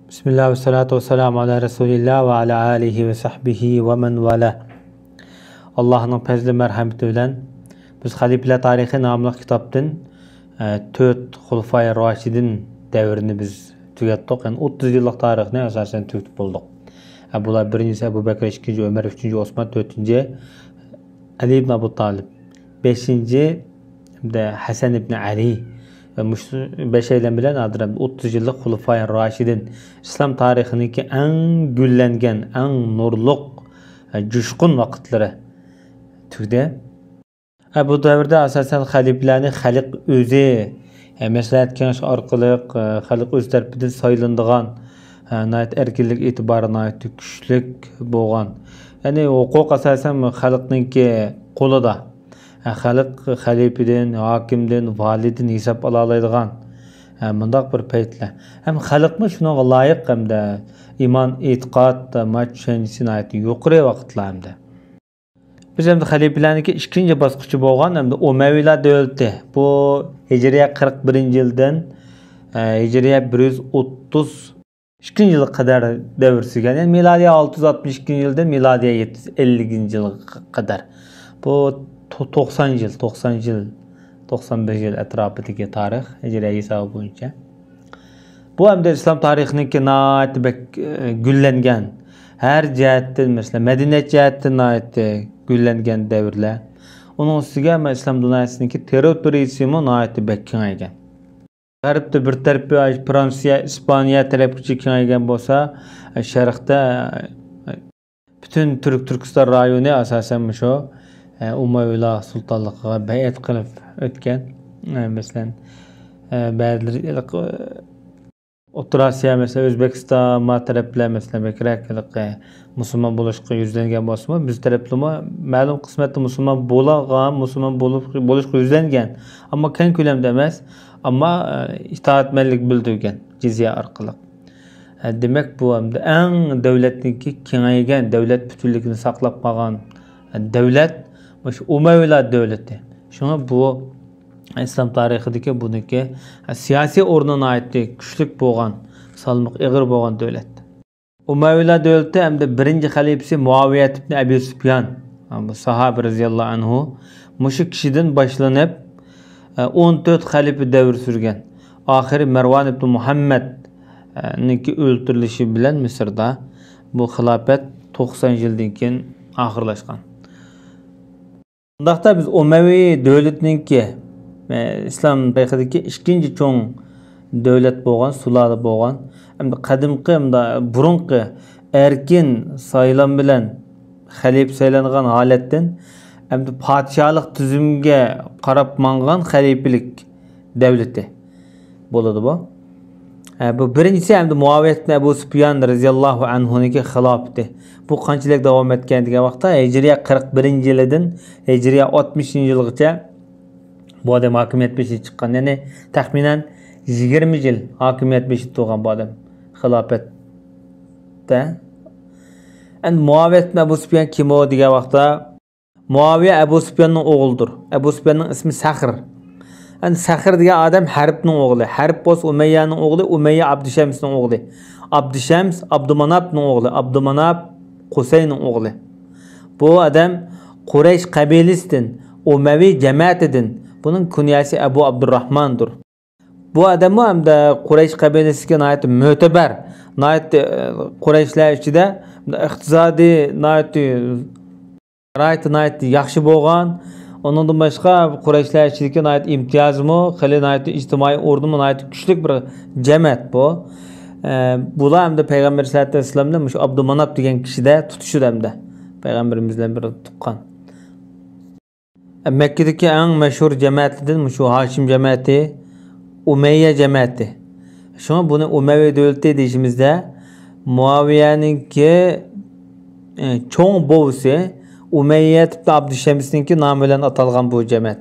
Bismillah ve salatu ve selamu ala Resulillah ve ala alihi ve sahbihi ve men vala. Allah'ın fazlı merhameti bilen biz Halifeler Tarihi namlı kitaptan 4 Hulefai Raşidin devrini biz tügettik. Yani 30 yıllık tarihine esasen tügetip bulduk. Bular birincisi Ebu Bekir, ikinci Ömer, üçüncü Osman, dördüncü Ali ibn Abu Talib, beşinci de Hasan ibn Ali. Beş eylem bilen adırım 30 yıllık Hulefai Raşidin İslam tarihindeki en güllengen, en nurluk, coşkun vakitleri tügde. Bu devirde asasen halifelerini halik özü meslahat kengaş arkalık halik öz tarafından sayılındığan erkinlik itibarına güçlük boğan. Yani hukuk asasen halikninki kolu da. Halik halifeden, hakimden, validin hesap alalaydigan mundaq bir paytlar. Hem halikmi şuna layık hem de iman, etiqad, maçşencisine ait yuqori vaqtlar hem de. Biz hem de halifelerniki ikinci basqıcı bolgan hem de Umayyalar dövleti. Bu Hicriye 41 yıldan Hicriye 132 yıla kadar devir sürgen. Yani miladiye 662 yıldan miladiye 750 yıla kadar. Bu 90 yıl, 95 yıl etrafındaki tarih Hicriye hesabı boyunca. Bu hem de İslam tarihindeki naat güllengen, her cihetten mesela Medine cihetten naat güllengen devirler. Onun üstüge İslam dünyasındaki territoriyasımı naat kengaygen. Garipte bir tarafı Fransa, İspanya tarafı kengaygen bolsa, şerqte bütün Türkistan rayonu asasen şu Umayyalar sultanlığı beyat kılıp ötken. Mesela bazıları Orta Asya mesela Özbekistan ma taraflar mesela bekraklık Müslüman buluşqa yüzlengen bolsa biz taraflama ma'lum qismatda Müslüman bo'lgan, Müslüman bo'lishqa yüzlengen. Ama keng ko'lamda emas, ama itoatmanlik bildirgan jizya orqali. Demek bu hamda eng davlatniki kengaygan, davlat bütünlüğünü saqlab qolgan davlat Umayyalar devleti. Şuna bu İslam tarihideki buniki siyasi o'rnuna ait güçlük bo'lgan, salmoq ig'ir bo'lgan devlet. Umayyalar devleti hem de birinci halifesi Muaviye ibn Abi Sufyan, sahabe radıyallahu anhu, muşu kişiden başlanıp 14 halife devir sürgen. Ahiri Mervan ibn Muhammed niki öldürülüşü bilen Mısır'da bu hilafet 90 yıldan keyin ahırlaşkan. Bundaqda biz Umayyi devletininki İslam tarixidagi ikinci çoğun devlet bo'lgan, sulala bo'lgan, hamda qadimqi hamda burunqi erkin saylan bilan xalif saylangan holatdan hamda podshohlik tuzumga qarab mangan xalifelik davlati bo'ladi bu. Bu birinchisi hamda Muaviye ibn Abu Sufyan radhiyallohu anhuniki xilofati. Bu qanchalik davom etgan degan vaqtda Hicriye 41 yilidan Hicriye 60 yilgacha bu adam hakimiyet beşi çıkan. Yani tahminen 20 yıl hakimiyet beşi tuğan bu adam xilafette. Yani Muaviye ibn Abu Sufyan kim o diye vaqtda Muaviye Ebu Sufyan'ın oğludur. Ebu Sufyan'ın ismi Sakhr. Yani Sakhr diye adam Harp'nin oğlu. Harp boz Umeyya'nın oğlu, Umeyye Abdüşems'in oğlu. Abdüşems Abdümanap'ın oğlu. Abdümanap Hüseyin'in oğlu. Bu adam Kureyş kabilesinden, Umevi cemaatinden. Bunun künyası Ebu Abdurrahman'dır. Bu adamı hem de Kureyş kabilesiyle ait müteber, ait Kureyşler içinde iqtisadi ait yaxşı bolgan. Ondan başka Kureyşler içindeki ait imtiyazımı, xili ait ictimai ordumun ait güçlük bir cemaat bu. Bula hem de Peygamber sallallahu aleyhi ve sellem'de şu Abdümanap degan kişide tutuşu hem de Peygamberimizle bir tuqqan. Mekke'deki en meşhur cemaatlerden şu Haşim cemaati, Umeyye cemaati. Şuna bunu Umeyye devleti deyişimizde Muaviye'ninki çoğun boğusu Umeyye ibn Abdüşems'ninki namı bilen atalgan bu cemaat.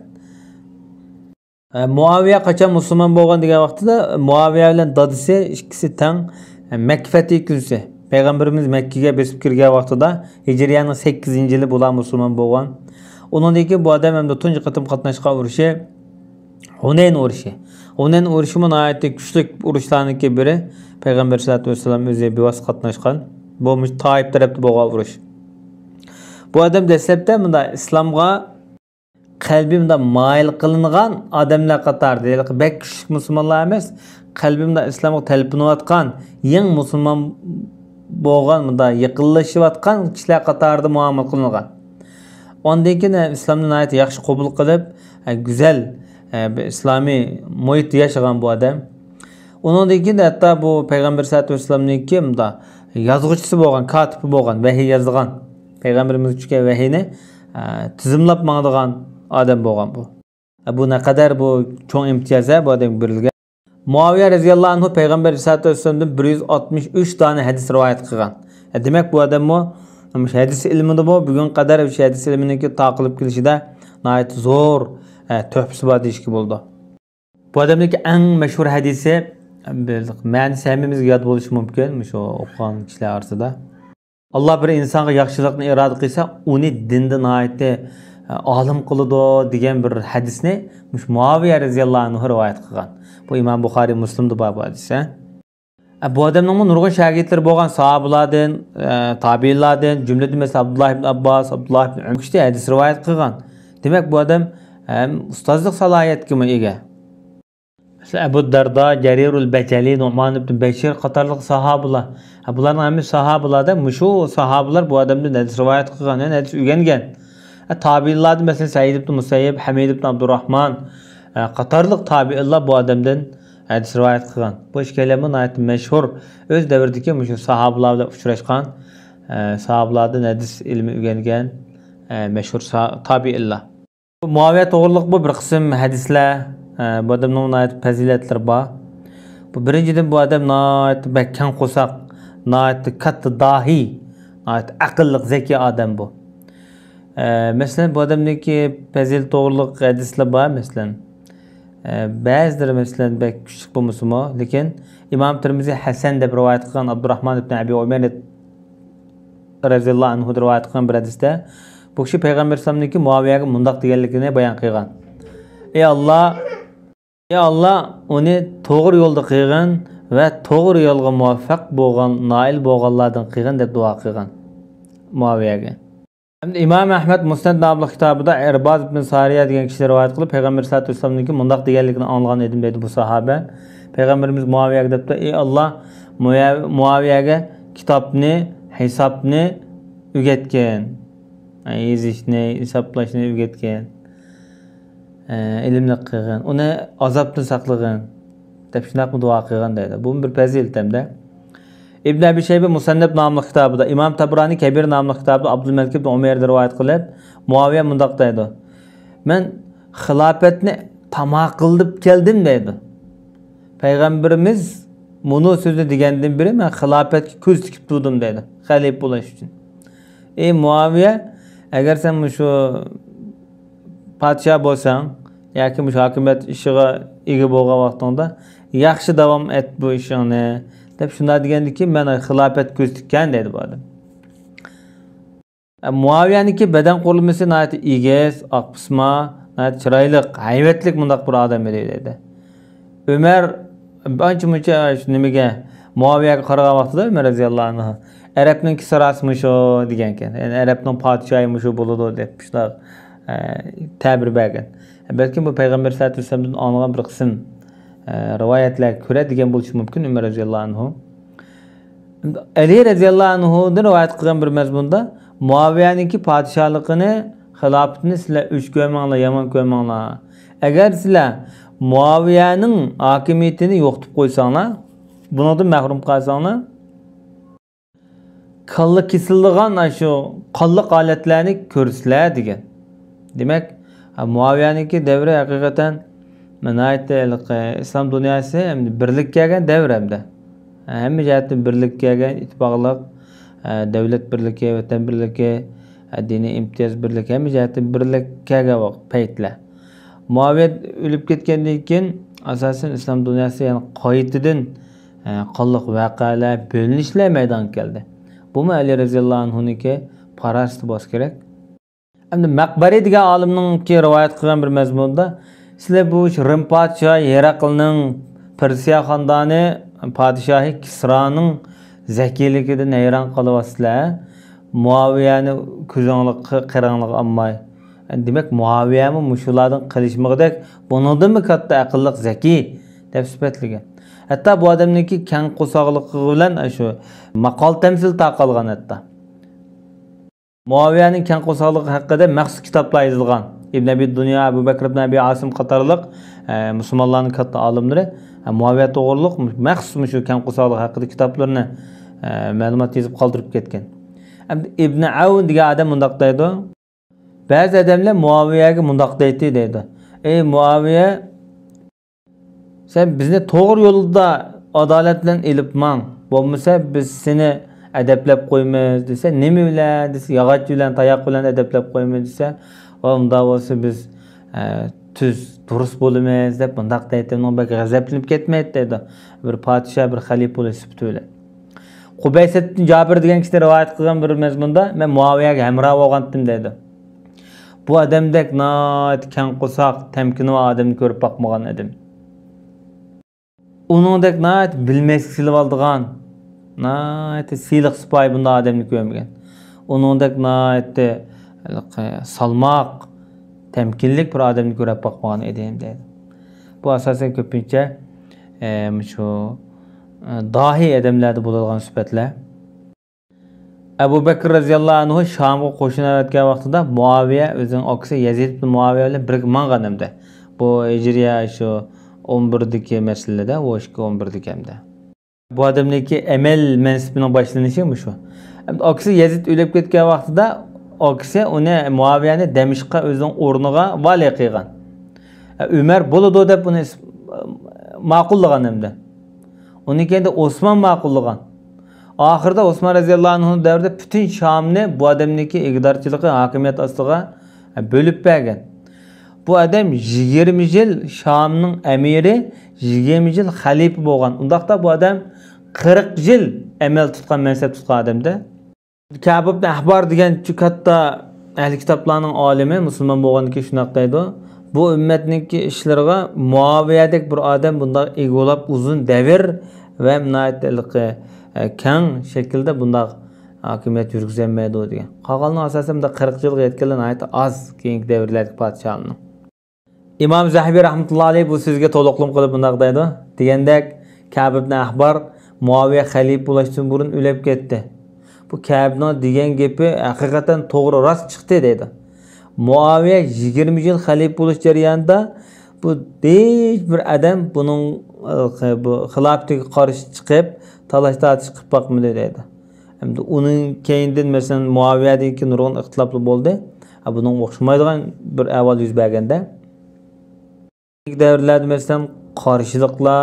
Muaviye kaçan Müslüman bolgan degan vaqtida Muaviye bilen dadısı ikisi tang Mekke fethi günüsü. Peygamberimiz Mekke'ye besip kirgan vaqtida Hicriye'nin 8. yılı bulan Müslüman bolgan. Onundaki bu adam hem de tuncu katım katnaşqa uruşu Huneyn uruşu. Onun uruşumun ayeti güçlük uruşlarınınki biri Peygamber sallallahu aleyhi ve sellem özü bevas katnaşkan. Bu Taif tarafta boğal uruş. Bu adam desepte bunda İslamga kalbimde mail kılıngan adamlar qatar deyil. Bek küçük Müslümanlar emas, kalbimde İslamga talpinayotgan, yeng Müslüman bolgan bunda yıkılışıvatgan kişiler qatarda muamele kılıngan. Ondan keyin İslamni ayet yaxshi qabul qilib, güzel İslami muhit yaşagan bu adam. Ondan keyin hatta bu Peygamber sallallahu aleyhi ve sellem'ninki bunda yazgıçısı bolgan, katibi bolgan, vahiy yazgan. Peygamberimiz üçke vahiyni tizimlap mağdıgan adam bolgan bu. Bu ne kadar bu çoğun imtiyaza bu adam berilgan. Muaviye radhiyallahu anhu Peygamber sallallahu aleyhi ve sellem'den 163 tane hadis rivayet qilgan. Demek bu adam mu hadis ilminde bu bugün kadar hadis ilminiki taqilib kelishida nayet zor töhfisi var deyishki bo'ldi. Bu adamdaki en meşhur hadisi ma'nisi hammamizga yod bo'lishi mumkin shu o'qigan kishilar orasida. Allah bir insonga yaxshilikni iroda qilsa, uni dinda nayet olim qiladi degan bir hadisni Muaviye radhiyallahu anhu rivoyat qilgan. Bu İmam Buxoriy Muslimda bor bu hadis. Bu adamның nurg'un shogirdlari bo'lgan sahobalardan, tabiinlardan, jumladan mesela Abdullah ibn Abbas, Abdullah ibn Umar işte hadis rivoyat qilgan. Demak bu adam ustozlik salohiyatiga ega. Mesela Abu Darda, Jarirul Bajali, Nu'man ibn Bashir qatorliq sahobalar. Bularning hammasi sahobalarda, shu sahobalar bu adamdan hadis rivoyat qilgan, yani hadis o'rgangan. Tabiinlardan mesela Said ibn Musayyib, Hamid ibn Abdurrahman qatorliq tabiinlar bu adamdan hadis rivoyat qilgan. Bu ikkalami nayet meşhur öz davridagi shu sahobalar bilan uchrashgan, sahobalardan hadis ilmi o'rgangan meşhur tabiinlar. Muaviye to'g'riliq bu bir qism hadislar, bu adamning nayet fazilatlari bor. Bu birinchidan bu adam nayet bakkan qo'saq, nayet katta dahi, nayet aqlli, zeki adam bu. Mesela bu adamdaki fazilat to'g'riliq hadislar bor mesela. Bazıları mesela bek küçük bu musulmo, lekin İmam Tirmizi Hasan deb rivoyat qilgan Abdurrahman ibn Abi Umayr radhiyallahu anhu rivoyat qilgan bir hadisda bu kishi Peygamber sallallohu Muaviyaga mundaq deganligini bayon qilgan. Ey Allah, uni to'g'ri yo'lda qilgan va to'g'ri yo'lga muvaffaq bo'lgan, noil bo'lganlardan qilgan deb duo qilgan Muaviyaga. İmam Ahmed Musnad namli kitabida Irbaz ibn Sariya degan kishi rivoyat qilib Peygamber sallallohu alayhi vasallamning mundaq deganligini anglagan edim dedi bu sahoba. Peygamberimiz Muaviyaga debdi: "Ey Allah, Muaviyaga kitobni, hisobni o'rgatgan. Yezishni, hisoblashni o'rgatgan. Ilmni qilgan, uni azobdan saqlagan." deb shunday duo qilgan dedi. Bu bir fazilat hamda. İbn Abi Shayba Musannaf namli kitabida, İmam Tabrani Kabir namli kitabida Abdulmalik ibn Umayr rivoyat qilib, Muaviya mundaq deydi: "Men xilofatni tamoq qilib keldim" deydi. Peygamberimiz bunu so'zni degandan beri men xilofatga ko'z tikib turdim deydi, xalifa bo'lish uchun. Ey Muaviya, agar sen shu podshoh bo'lsang yoki shu hokimiyat ishiga ega bo'lgan vaqtingda yaxshi davom et bu ishingni deb shunday degandiki, men xilofat ko'z tikkan dedi bu odam. Muaviyaniki badan qurilmasi nayat egiz, oqpisma, nayat chiroyli, hayvatlik mundaq bir odam edi dedi. Umar ancha-muncha nimaga Muaviyaga qaragan vaqtida Umar roziyallohu anhu Arabning kisrasimi shu degan ekan. Ya'ni Arabning podshohi shu bo'ladi deb shunday ta'bir bergan. Balki bu Peygamber sallallohu alayhi vasallamdan olgan bir qism rivoyatlar ko'ra degan bo'lishi mumkin Umar roziyallohu anhu. Ali roziyallohu anhudan rivoyat qilgan bir mazmunda Muaviyaniki podshohligini, xilofatini sizlar uch ko'rmanglar, yomon ko'rmanglar. Agar sizlar Muaviyaning hokimiyatini yo'qotib qo'ysanglar, bundan mahrum qolsanglar, qonli kesilgan shu qonli holatlarni ko'rsizlar degan. Demak, Muaviyaniki davri haqiqatan İslam dunyosi birlik kelgan davr hamda. Hamma jihatdan birlik kelgan, ittifoqliq, davlat birligi, vatan birligi, diniy imtiyoz birligi, hamma jihatdan birlik kelgan paytlar. Muaviya o'lib ketgandan keyin asosan islom dunyosi yani qaytadan qonliq voqealar, bo'linishlar maydonga keldi. Bu Ali roziyallohu anhuniki parasti bo'lishi kerak. Endi Maqbari degan olimning rivoyat qilgan bir mazmunda Sizler bu Rim padişahı Heraklining Persiya xandoni padişahı Kisra'nın zekiligidan hayron qolyapsizlar. Muaviyani ko'zanliqi qaranliq olmay. Demak Muaviyami mushulardan qilishmagidek buningdanmi katta aqlliq zaki deb sifatlagan. Hatta bu odamniki kang qo'soqligi bilan shu maqol tamsil taqalgan hatta. Muaviyaning kang qo'soqligi haqida maxsus kitoblar yozilgan. İbn Abi Dunya, Abu Bakr ibn Abi Asim qatorliq musulmonlarning katta olimlari Muaviya to'g'riliq maxsus shu kang qo'soqligi haqida kitoblarni ma'lumot yozib qoldirib ketgan. İbn Avn degan odam mundaq deydi. Ba'zi odamlar Muaviyaga mundaq deydi. Ey Muaviya, sen bizni to'g'ri yo'lda adolat bilan elib mang. Bo'lmasa biz seni adablab qo'ymaymiz desa, nima bilan desa, yog'och bilan, tayoq bilan adablab qo'ymaymiz desa, unda bo'lsa biz tuz durust bo'lamiz deb bundaq deydi. Bunga g'azablanib ketmaydi dedi. Bir podshoh, bir xalifa bo'lib to'ylar. Qubaysat ibn Jabir degan kishi rivoyat qilgan bir mazmunda men Muaviyaga hamroh bo'lgandim dedi. Bu odamdek noit kang qo'soq, temkinli odamni ko'rib boqmagan edim. Uningdek noit bilmaslik silib oldigan, noit siyliq sipoy bunday odamni ko'rmagan. Uningdek noit salmoq, temkinlik bir odamni ko'rib boqmagan edim dedi. Bu asosan ko'pincha shu dahi adamlarda bo'ladigan sifatlar. Abu Bakr radhiyallohu anhu Shamga qo'shinayotgan vaqtida Muaviya o'zining oqsi Yazid ibn Muaviya bilan birga manganimda. Bu Hijriya shu 11dagi masalada, o 11dagi hamda. Bu odamniki amel mansibining boshlanishi shu. Oqsi Yazid o'lib ketgan vaqtida oqsi uni Muaviyani Damashqqa o'zining o'rniga vali qilgan. Umar bo'ladi deb uni ma'qullagan hamda. Uni kendi Osman ma'qullagan. Ahirda Osman radhiyallohu anhu davrida bütün Şamni bu adamniki iqtidorchiligi, hokimiyat ostiga bo'lib bergan. Bu adam 20 yil Şamning amiri, 20 yil xalifa bo'lgan. Undaqda bu adam 40 yil amal tutgan, mansab tutgan odamda. Ka'b ibn Ahbar degan katta ahli kitoblarning olimi, musulmon bo'lganki shunaq deydi. Bu ummatningki ishlariga Muaviyadek bir odam bunda egolab uzun davr ve münayetliqi kang şekilde bunda hokimiyat yurgizolmaydi degan. Qolganning asosida 40 yilga yetganlar ayta az keyingi davrlardagi podshohning. İmam Zahabi rahmetullohi alayhi bu sizga to'liqlim qilib bundaq deydi. Degandek Ka'b ibn Ahbar Muaviya xalifa bo'lishdan burun o'lib ketdi. Bu Ka'bning degan gapi haqiqatan to'g'ri rost chiqdi deydi. Muaviya 20 yil xalifa bo'lish jarayonida bu hech bir odam buning bu xilofatiga qarshi chiqib talash-tortish qilib boqmadi deydi. Hamda uning keyindan masalan Muaviyadagi nurg'un ixtiloflar bo'ldi. Buning o'xshamaydigan bir avval yuz berganda ilk davrlarda masalan qarshiliklar,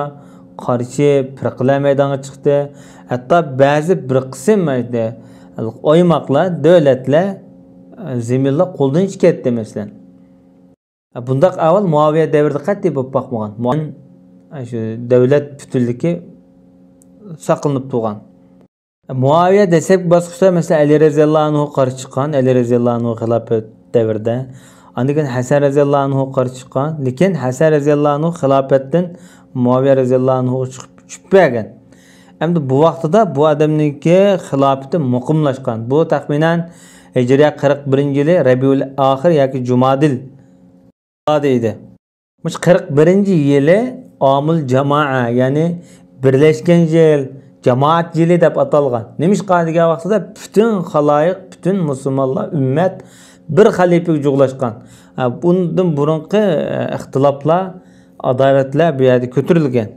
qarshi firqalar maydonga chiqdi. Hatto ba'zi bir qism oymoqlar, davlatlar zeminlar qo'ldan chiqib ketdi masalan. Bundaq avval Muaviya davrida qat'iy bo'lib boqmagan. Shu davlat putunligi saqlanib turgan. Muaviya desek bosqichda mesela Ali radhiyallohu anhu qarshi chiqqan, Ali radhiyallohu anhu xilofat davrida. Ondan Hasan radhiyallohu anhu qarshi chiqqan, lekin Hasan radhiyallohu anhu xilofatdan Muaviya radhiyallohu anhu chiqib bergan. Endi bu vaqtida bu odamniki xilofati muqimlashgan. Bu taxminan Hijriya 41-yili Rabiul Oxir yoki Jumadil deydi. Mush 41-yili Amul Jamaa, ya'ni birlashgan yil, jamoat yili deb atalgan. Nimishqa degan vaqtida bütün xaloyiq, bütün musulmonlar, ummat bir xalifaga jo'glashgan. Bundan burunqi ixtiloflar, adovatlar bu yerda ko'tarilgan.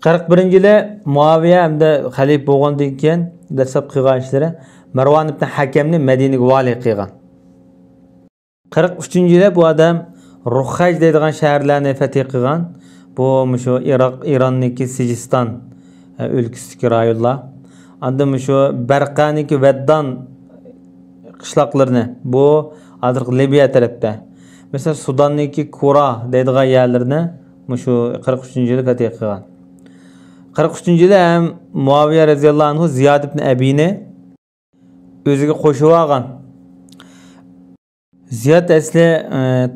41-yili Muaviya hamda xalifa bo'lgandan keyin dastlab qilgan ishlari Marwan ibn Hakamni Madinaga vali qilgan. 43-yili bu odam Ruhaj deydigan shaharlarni fath qilgan. Bu shu Iroq, Ironniki Sijiston o'lkasidagi rayonlar. Andan shu Barqaniki Vaddan qishloqlarini, bu hozir Liviya tarafda. Mesela Sudanniki Kura deydigan yerlarni shu 43-yili fath qilgan. 43-yili ham Muaviya radhiyallohu anhu Ziyad ibn Abini o'ziga qo'shib olgan. Ziyad asli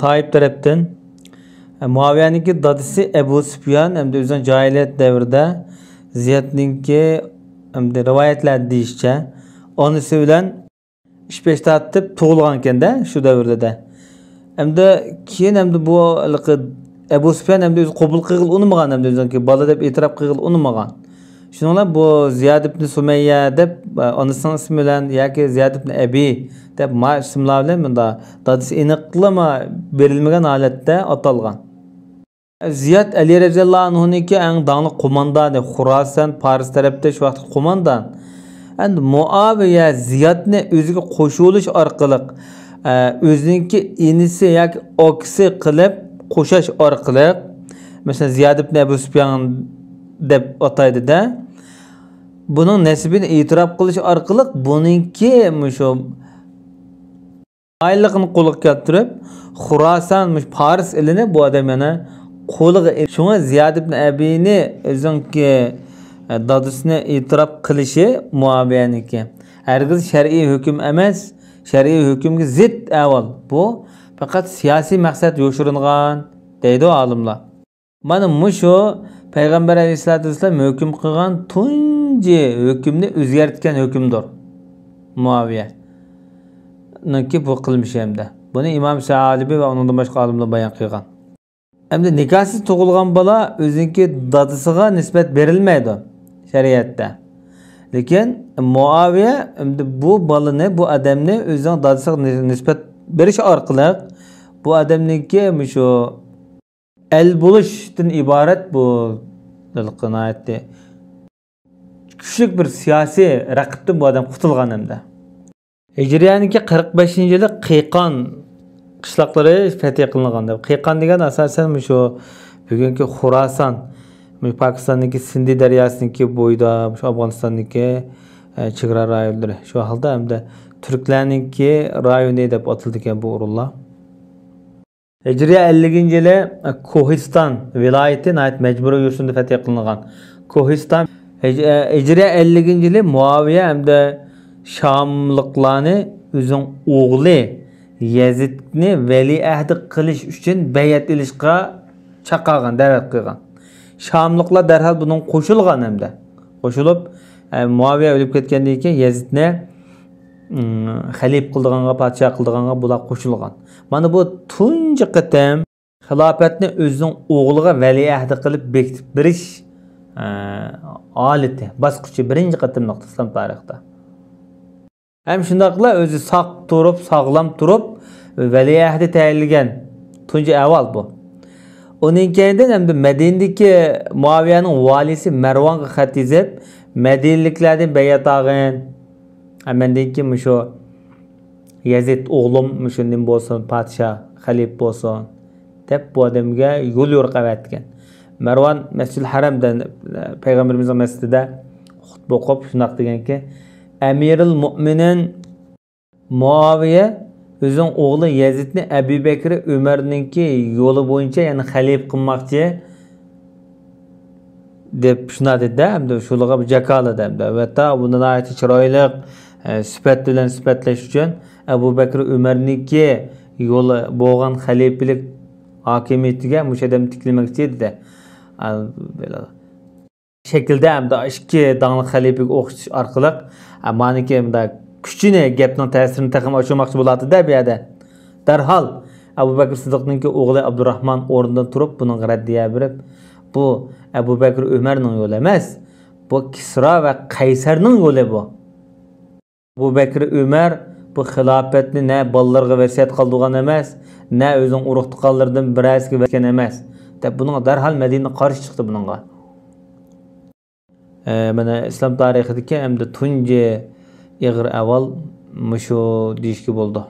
Taif tarafdan Muaviyaniki dadisi Ebu Süfyan hem de o'zining jahiliyat davrida Ziyadninki hem de rivayetler deyişçe onisi bilan ish besh tartib tug'ilgan ekanda shu davrda da. Hem de keyin hem de bu Ebu Süfyan hem de o'zi qabul qilg'il unmagan hem de o'ziniki bola deb e'tirof qilg'il unmagan. Shuningla bu Ziyad ibn Sumayya deb onasining ismi bilan yoki Ziyad ibn Abi deb ma ismlar bilan bunda dadisi aniqlama berilmagan holatda atalgan. Ziyad Ali radhiyallohu anhu'niki eng dangli qo'mondoni Xurasan Paris tarafda shu vaqt qo'mondon. Endi Muaviya Ziyadni o'ziga qo'shilish orqali o'ziniki inisi yoki oksi qilib qo'shash orqali masalan Ziyad ibn Abu Sufyan deb ataydi-da. Buning nasibini e'tirof qilish orqali buningki shu ayliqni qo'lga keltirib Xurasan Paris elini bu odam yana qo'liga shunga Ziyad ibn Abi'ni o'zinki dadisini e'tirof qilishi Muaviyaniki. Hargiz shar'iy hukm emas, shar'iy hukmga zid avval. Bu faqat siyosiy maqsad yo'shirilgan deydi olimlar. Mana mushu Payg'ambar alayhisolatu vasallam hukm qilgan tunji hukmni o'zgartgan hukmdir. Muaviya. Niki bu qilmish hamda. Buni Imom Sha'alibi va undan boshqa olimlar bayon qilgan. Hamda nikohsiz tug'ilgan bola o'ziniki dadisiga nisbat berilmaydi shariatda. Lekin Muaviya bu bolani, bu odamni o'zining dadisiga nisbat berish orqali bu odamniki shu el bo'lishdan iborat bu qinoatni kuchli bir siyosiy raqibdan bu odam qutulgan hamda. Hijriyaniki 45-yili Qiqon qishloqlari fath qilingan deb. Qiqon degan asosan shu bugungi Xurasan, Pokistonniki Sindi daryosiniki bo'yida, shu Afg'onistonniki chegara rayonlari. Shu holda hamda turklarniki rayoni deb atildi ekan bu o'rinlar. Hijriya 50-yili Kohiston viloyati majburiy yurtida fath qilingan. Kohiston Hijriya 50-yili Muaviya hamda Şamlıqlarni o'zining o'g'li Yazidni veliahd qilish uchun bayat ilishga chaqirgan, da'vat qilgan. Şamlıqlar darhol buning qo'shilgan hamda. Qo'shilib Muaviya o'lib ketgandan keyin Yazidni xalif qildiganga, podshoh qildiganga bular qo'shilgan. Mana bu tunji qatam xilofatni o'zining o'g'liga veliahd qilib bekitib berish holati, bosqichi birinchi qatimliq islom tarixida. Hem shundaqla o'zi saq turib, sog'lom turib veliahdi tayinlagan tunji avval bu. Uning keyindan ham Madinadagi Muaviyaning valisi Marvonga xat yozib, Madinaliklardan bayat olgan. Amandiki shu Yazid o'g'lim shundan bo'lsin, podshoh, xalif bo'lsin deb bu odamga yo'l yo'rqavatgan. Marvon Masjidil Haramdan Payg'ambarimizning masjidida xutba o'qib shunaq deganki, Amirul Mu'minin Muaviya o'zining o'g'li Yazidni Abu Bakr Umarninki yo'li bo'yicha yana xalif qilmoqchi deb shuna dedi-da, hamda shularga jakoladi hamda. Va ta bundan aytib chiroyli sifat bilan sifatlash uchun Abu Bakr Umarninki yo'li bo'lgan xaliflik hokimiyatiga mushadam tikilmoqchi dedi. Şekilde hamda ikki dangli xaliflik o'qitish orqali maniki hamda kuchini gapning ta'sirini taqim ochmoqchi bo'ladi-da bu yerda. Darhol Abu Bakr Siddiqninki o'g'li Abdurrahmon o'rnidan turib buning raddiya berib, bu Abu Bakr Umarning yo'li emas, bu Kisra va Qaysarning yo'li bu. Abu Bakr Umar bu xilofatni na bolalarga vasiyat qildigan emas, na o'zining urug' tuqqanlardan birasiga bergan emas. Deb buning darhol Madina qarshi chiqdi buningga. Mana islom tarixidagi hamda tunji ig'ir avval mushu deyishga bo'ldi.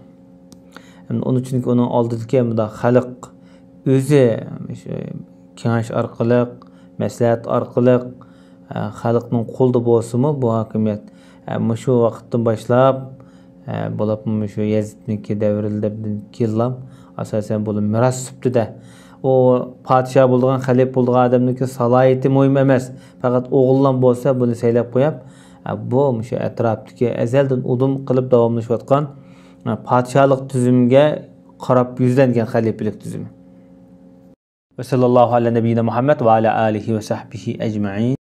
Onun uchun uning oldidagi hamda xalq o'zi kengash orqali, maslahat orqali xalqning qo'lda bo'lsa-mu bu hokimiyat mushu vaqtdan boshlab bo'lib mushu Yazidniki davrlaridan keyin asosan bu miros subtida o podshoh bo'lgan, xalif bo'lgan odamniki salohiyati muhim emas. Faqat o'g'illan bo'lsa buni saylab qo'yib, bu mushu atrofdagi azaldan udum qilib davomlashayotgan podshohlik tuzumga qarab yuzlangan xaliflik tuzumi. Ve sallallahu ala nebiyyina Muhammed ve ala alihi ve sahbihi ecma'in.